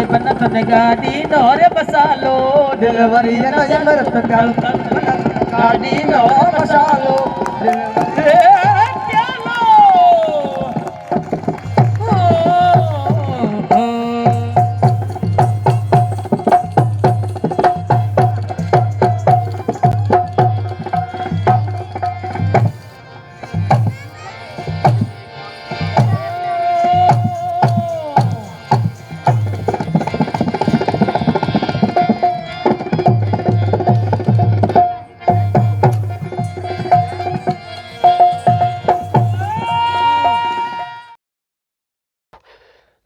बन धन गाड़ी नौरे बसालो डिलीवरी न अमृत काल गाड़ी नौरे बसालो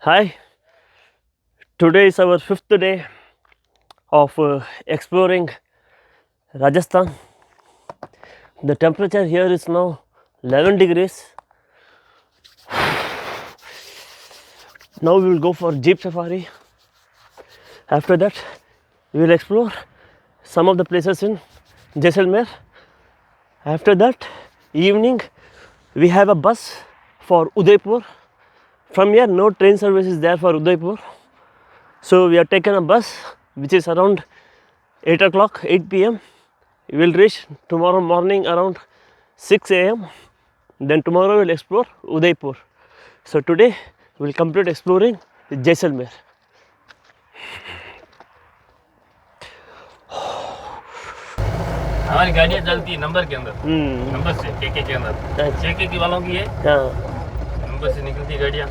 Hi, today is our 5th day of exploring Rajasthan. The temperature here is now 11 degrees. Now we will go for jeep safari. After that we will explore some of the places in Jaisalmer. After that evening we have a bus for Udaipur. From here no train service is there for Udaipur. So we have taken a bus which is around 8 o'clock, 8 p.m. We will reach tomorrow morning around 6 a.m. Then tomorrow we will explore Udaipur. So today we will complete exploring Jaisalmer. हमारी गाड़ियाँ चलती है number के अंदर, number से के अंदर, के वालों की है, नंबर से निकलती गाड़ियाँ।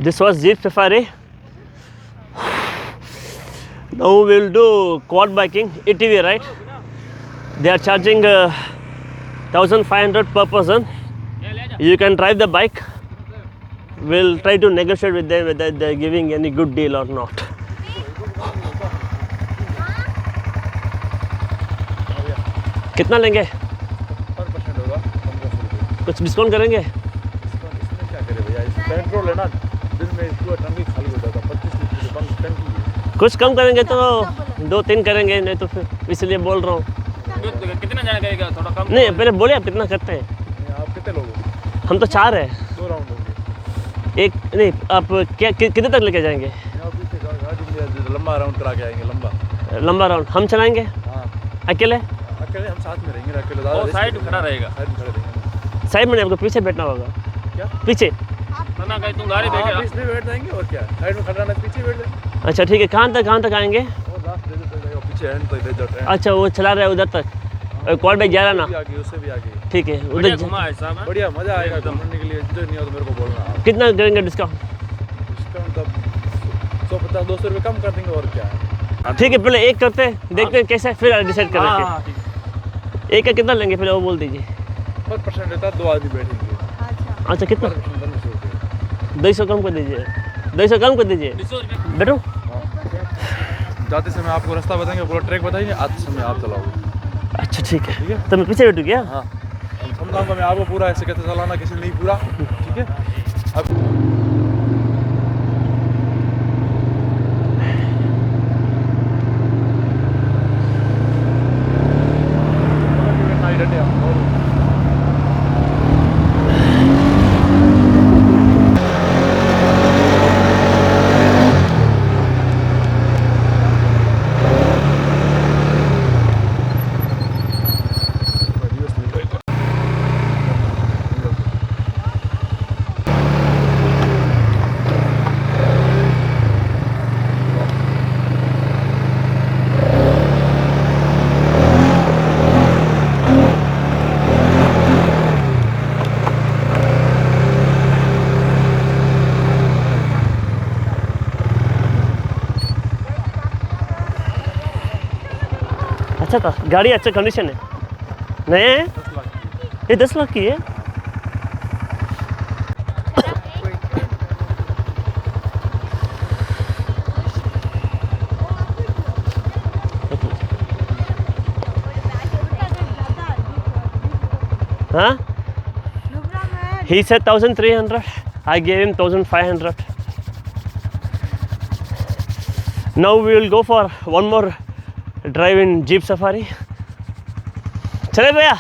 This was jeep safari. Now we will do quad biking, ATV ride. They are charging 1,500 per person. You can drive the bike. We'll try to negotiate with them whether they are giving any good deal or not. कितना लेंगे? कुछ discount करेंगे? Petrol है ना, दिन में पूरा टंकी खाली हो जाता, 25 लीटर से कम टंकी है। कुछ कम करेंगे तो 2-3 करेंगे, नहीं तो फिर इसलिए बोल रहा हूँ। कितना जाना करेगा? थोड़ा कम नहीं पहले बोले आप कितना करते हैं? आप कितने लोग हो? हम तो 4 हैं। 2 राउंड होंगे। एक नहीं, आप क्या कितने तक लेके जाएंगे? गाड़ी लंबा राउंड करा के आएंगे। लंबा राउंड हम चलाएंगे? हाँ। अकेले हम साथ में रहेंगे। अकेले वो साइड में खड़ा रहेगा। साइड में आपको पीछे बैठना होगा। क्या पीछे? ना कहीं तुम गाड़ी देखे आप इसमें बैठ जाएंगे और क्या, साइड में खड़ा रहना, पीछे बैठ जाएंगे। अच्छा ठीक है, कहाँ तक आएंगे? वो लास्ट पीछे एंड तक ले जाते हैं। अच्छा वो चला रहा है उधर तक, क्वाड बाइक जा रहा ना? उससे भी आगे। ठीक है, उधर बढ़िया मजा आएगा घूमने के लिए। एंजॉय नहीं हो तो मेरे को बोलना। कितना करेंगे डिस्काउंट? डिस्काउंट तो 150-200 रुपये कम कर देंगे और क्या है। ठीक है, पहले एक करते हैं, देखते हैं कैसे, फिर डिसाइड करेंगे। एक का कितना लेंगे पहले वो बोल दीजिए। 5% रहता है, 2 आदमी बैठेंगे। अच्छा कितना? 200 कम कर दीजिए। 200 कम कर दीजिए। बैठो। जाते समय आपको रास्ता बताएंगे, पूरा ट्रैक बताएंगे, आते समय आप चलाओगे। अच्छा ठीक है, तो मैं पीछे बैठू क्या? हाँ, समझाऊंगा मैं आपको पूरा, ऐसे कैसे चलाना, कैसे नहीं पूरा, ठीक है। अब अच्छा था, गाड़ी अच्छा कंडीशन है, नया है, ये 10 लाख की है। हाँ, he said 1300, I gave him 1500. Now we will go for one more drive in Jeep Safari. चले भैया।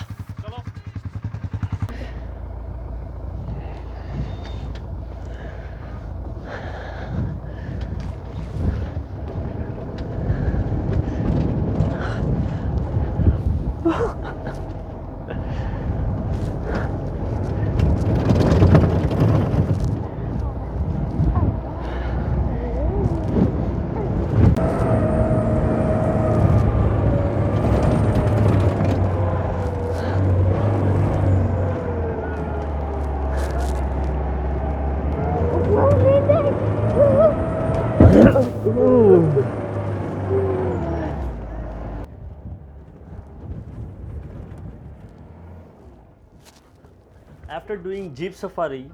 After doing Jeep Safari,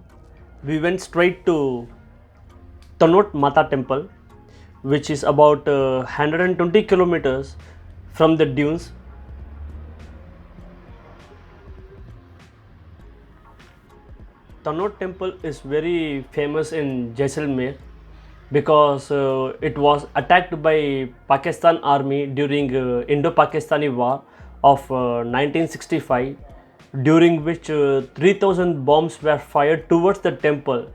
we went straight to Tanot Mata Temple, which is about 120 kilometers from the dunes. Tanot Temple is very famous in Jaisalmer because it was attacked by Pakistan army during Indo-Pakistani War of 1965, during which 3000 bombs were fired towards the temple.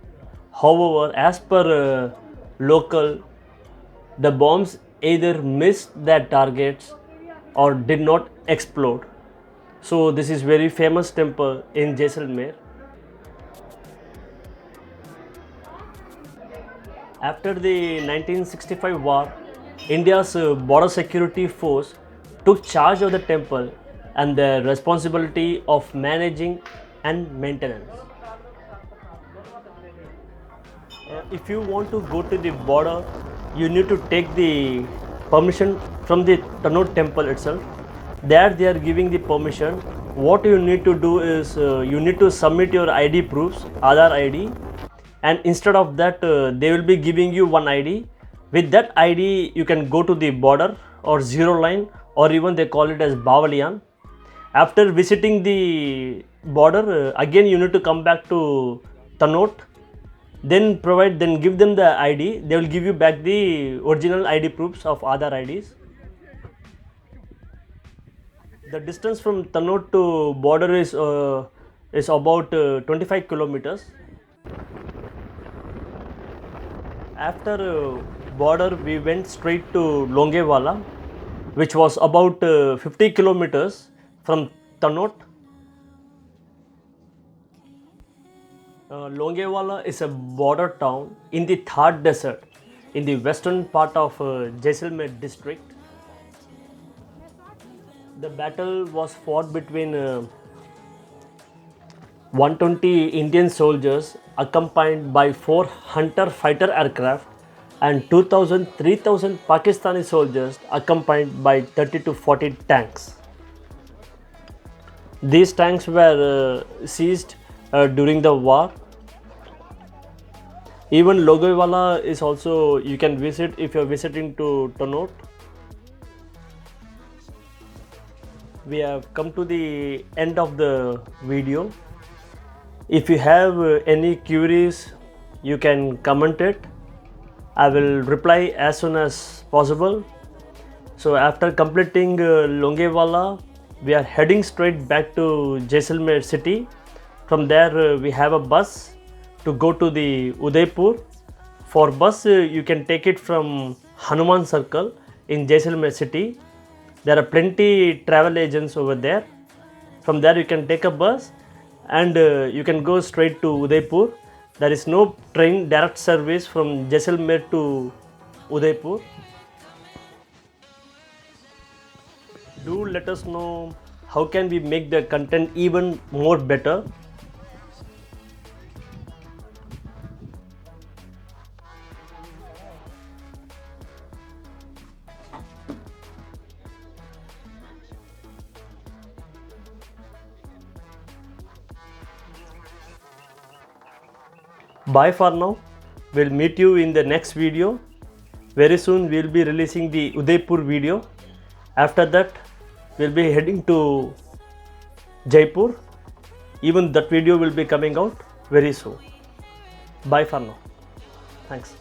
However, as per local, the bombs either missed their targets or did not explode. So this is very famous temple in Jaisalmer. After the 1965 war, India's border security force took charge of the temple and the responsibility of managing and maintenance. If you want to go to the border, you need to take the permission from the Tanot temple itself. There they are giving the permission. What you need to do is you need to submit your ID proofs, Aadhaar ID, and instead of that they will be giving you one ID. With that ID you can go to the border or zero line, or even they call it as Bavalian. After visiting the border, again you need to come back to Tanot, then give them the ID. They will give you back the original ID proofs of Aadhaar IDs. The distance from Tanot to border is about 25 kilometers. After border, we went straight to Longewala, which was about 50 kilometers from Tanot. Longewala is a border town in the Thar Desert in the western part of Jaisalmer district. The battle was fought between 120 Indian soldiers accompanied by 4 Hunter fighter aircraft and 3,000 Pakistani soldiers accompanied by 30 to 40 tanks. These tanks were seized during the war. Even Longewala is also, you can visit if you are visiting to Tonnot. We have come to the end of the video. If you have any queries, you can comment it. I will reply as soon as possible. So after completing Longewala, we are heading straight back to Jaisalmer city. From there we have a bus to go to the Udaipur. For bus you can take it from Hanuman Circle in Jaisalmer city. There are plenty travel agents over there. From there you can take a bus and you can go straight to Udaipur. There is no train direct service from Jaisalmer to Udaipur. Do let us know how can we make the content even more better. Bye for now. We'll meet you in the next video. Very soon we'll be releasing the Udaipur video. After that we'll be heading to Jaipur. Even that video will be coming out very soon. Bye for now. Thanks.